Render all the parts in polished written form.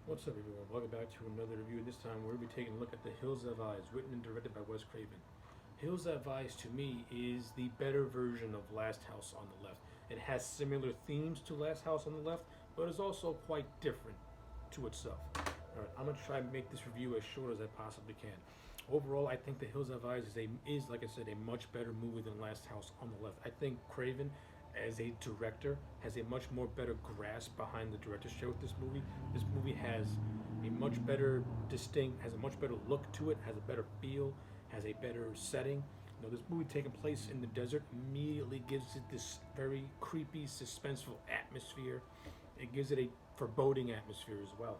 What's up, everyone? Welcome back to another review. This time, we're going to be taking a look at The Hills Have Eyes, written and directed by Wes Craven. Hills Have Eyes, to me, is the better version of Last House on the Left. It has similar themes to Last House on the Left, but is also quite different to itself. Alright, I'm going to try and make this review as short as I possibly can. Overall, I think The Hills Have Eyes is, like I said, a much better movie than Last House on the Left. I think Craven, as a director, has a much more better grasp behind the directorship with this movie. This movie has a much better has a much better look to it, has a better feel, has a better setting. You know, this movie taking place in the desert immediately gives it this very creepy, suspenseful atmosphere. It gives it a foreboding atmosphere as well.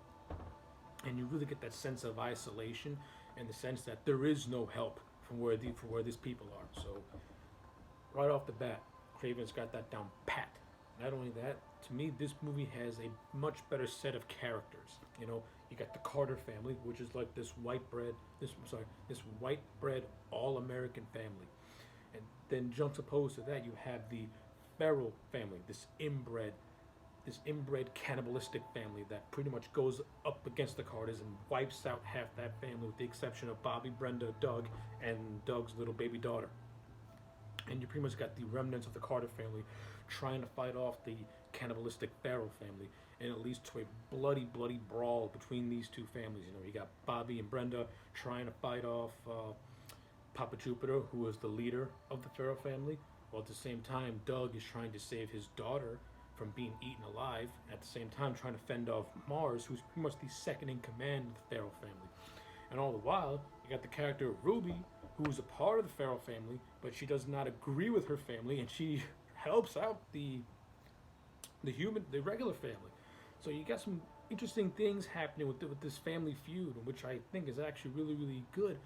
And you really get that sense of isolation and the sense that there is no help from where these people are. So right off the bat, Craven's got that down pat. Not only that, to me, this movie has a much better set of characters. You know, you got the Carter family, which is like this this white bread all-American family, and then juxtaposed to that, you have the Farrell family, this inbred cannibalistic family that pretty much goes up against the Carters and wipes out half that family, with the exception of Bobby, Brenda, Doug, and Doug's little baby daughter. And you pretty much got the remnants of the Carter family trying to fight off the cannibalistic Farrell family, and it leads to a bloody, bloody brawl between these two families. You know, you got Bobby and Brenda trying to fight off Papa Jupiter, who is the leader of the Farrell family, while at the same time, Doug is trying to save his daughter from being eaten alive, at the same time trying to fend off Mars, who's pretty much the second in command of the Farrell family. And all the while, you got the character of Ruby, who is a part of the Farrell family, but she does not agree with her family, and she helps out the regular family. So you got some interesting things happening with this family feud, which I think is actually really, really good.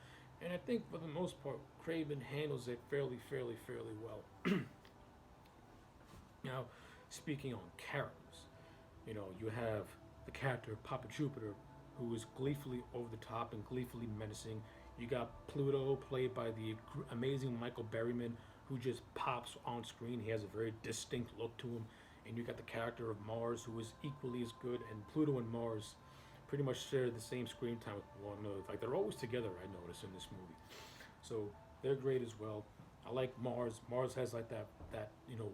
And I think for the most part, Craven handles it fairly well. Now, speaking on characters, you know, you have the character of Papa Jupiter, who is gleefully over the top and gleefully menacing. You got Pluto, played by the amazing Michael Berryman, who just pops on screen. He has a very distinct look to him. And you got the character of Mars, who is equally as good. And Pluto and Mars pretty much share the same screen time with one another. Like, they're always together, I notice, in this movie. So they're great as well. I like Mars. Mars has like that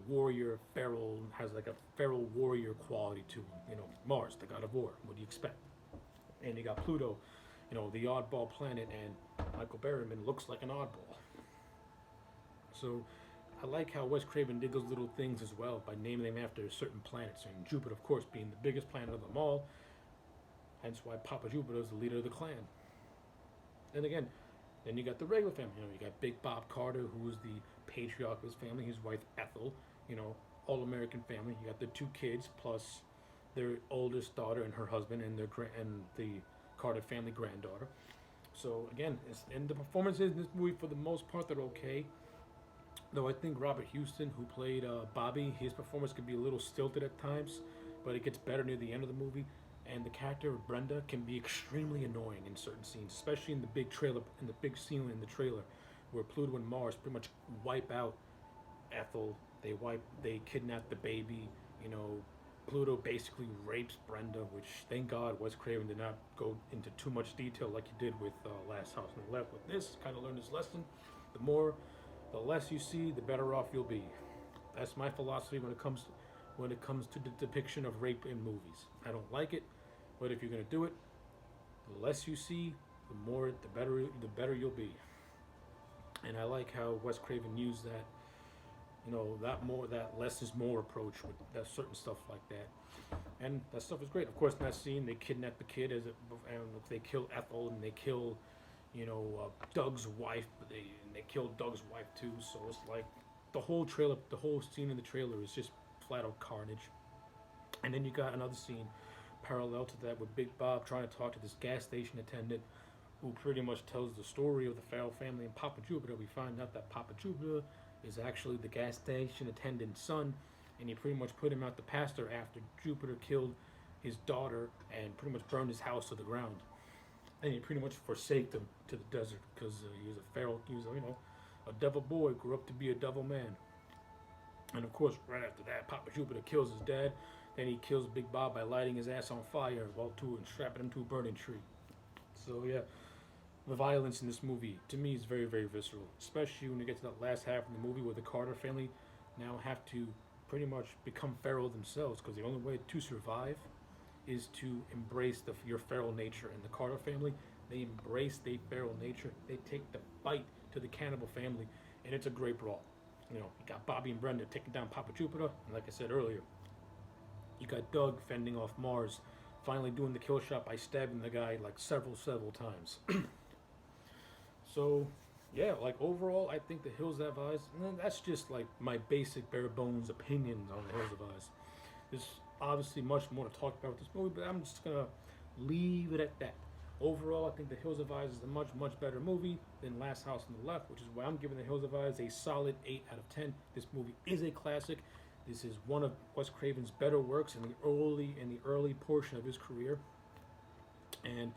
warrior feral, has like a feral warrior quality to him. You know, Mars, the god of war. What do you expect? And you got Pluto, you know, the oddball planet, and Michael Berryman looks like an oddball. So I like how Wes Craven did those little things as well by naming them after certain planets, and Jupiter, of course, being the biggest planet of them all, hence why Papa Jupiter is the leader of the clan. And again, then you got the regular family. You know, you got Big Bob Carter, who is the patriarch of his family, his wife Ethel, you know, all-American family. You got the two kids, plus their oldest daughter and her husband, and the Carter family granddaughter. So again, and the performances in this movie, for the most part, they're okay. Though I think Robert Houston, who played Bobby, his performance could be a little stilted at times, but it gets better near the end of the movie. And the character of Brenda can be extremely annoying in certain scenes, especially in the big scene in the trailer, where Pluto and Mars pretty much wipe out Ethel. They kidnap the baby. You know, Pluto basically rapes Brenda, which, thank God, Wes Craven did not go into too much detail like he did with Last House on the Left. With this, kind of learned his lesson. The less you see, the better off you'll be. That's my philosophy when it comes to the depiction of rape in movies. I don't like it, but if you're gonna do it, the less you see, the better you'll be. And I like how Wes Craven used that, you know, that less is more approach with that certain stuff like that, and that stuff is great. Of course, in that scene, they kidnap the kid and they kill Ethel, and they kill, Doug's wife, but they kill Doug's wife too. So it's like the whole scene in the trailer is just flat out carnage. And then you got another scene parallel to that with Big Bob trying to talk to this gas station attendant, who pretty much tells the story of the Farrell family and Papa Jupiter. We find out that Papa Jupiter is actually the gas station attendant's son, and he pretty much put him out the pasture after Jupiter killed his daughter and pretty much burned his house to the ground. And he pretty much forsaked him to the desert because he was a feral, a devil boy, grew up to be a devil man. And of course, right after that, Papa Jupiter kills his dad. Then he kills Big Bob by lighting his ass on fire and strapping him to a burning tree. So yeah, the violence in this movie to me is very, very visceral, especially when you get to that last half of the movie where the Carter family now have to pretty much become feral themselves, because the only way to survive is to embrace your feral nature. And the Carter family, they embrace their feral nature. They take the fight to the cannibal family, and it's a great brawl. You know, you got Bobby and Brenda taking down Papa Jupiter, and like I said earlier, you got Doug fending off Mars, finally doing the kill shot by stabbing the guy like several times. So, yeah, like overall, I think The Hills Have Eyes, and that's just like my basic bare bones opinions on The Hills Have Eyes. There's obviously much more to talk about with this movie, but I'm just gonna leave it at that. Overall, I think The Hills Have Eyes is a much, much better movie than Last House on the Left, which is why I'm giving The Hills Have Eyes a solid 8 out of 10. This movie is a classic. This is one of Wes Craven's better works in the early portion of his career, and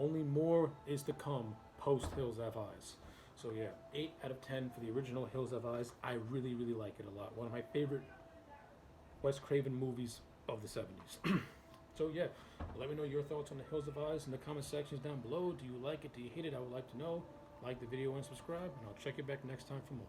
only more is to come post Hills Have Eyes. So yeah, 8 out of 10 for the original Hills Have Eyes. I really, really like it a lot. One of my favorite Wes Craven movies of the 70s. So yeah, let me know your thoughts on The Hills Have Eyes in the comment sections down below. Do you like it? Do you hate it? I would like to know. Like the video and subscribe, and I'll check you back next time for more.